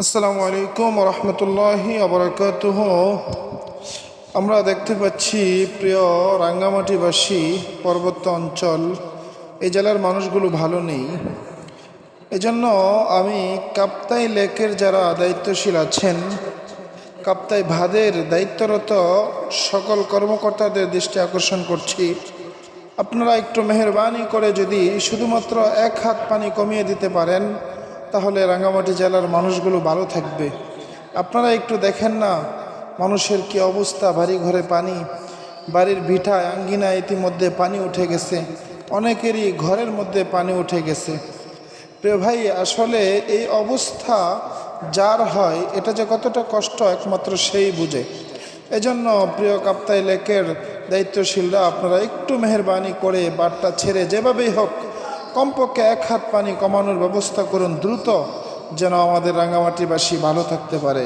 আসসালামু আলাইকুম রহমতুল্লাহি আবরাকাতুহ। আমরা দেখতে পাচ্ছি প্রিয় রাঙ্গামাটিবাসী, পার্বত্য অঞ্চল, এই জেলার মানুষগুলো ভালো নেই। এজন্য আমি কাপ্তাই লেকের যারা দায়িত্বশীল আছেন, কাপ্তাই ভাদের দায়িত্বরত সকল কর্মকর্তাদের দৃষ্টি আকর্ষণ করছি, আপনারা একটু মেহেরবানি করে যদি শুধুমাত্র এক হাত পানি কমিয়ে দিতে পারেন তাহলে রাঙ্গামাটি জেলার মানুষগুলো ভালো থাকবে। আপনারা একটু দেখেন না মানুষের কি অবস্থা, বাড়ি ঘরে পানি, বাড়ির ভিটায় আঙ্গিনায় ইতিমধ্যে পানি উঠে গেছে, অনেকেরই ঘরের মধ্যে পানি উঠে গেছে। প্রিয় ভাই, আসলে এই অবস্থা যার হয় এটা যে কতটা কষ্ট একমাত্র সেই বুঝে। এজন্য প্রিয় কাপ্তাই লেকের দায়িত্বশীলরা আপনারা একটু মেহেরবানি করে বাটটা ছেড়ে যেভাবেই হোক কমপক্ষে এক হাত পানি কমানোর ব্যবস্থা করুন দ্রুত, যেন আমাদের রাঙ্গামাটিবাসী ভালো থাকতে পারে।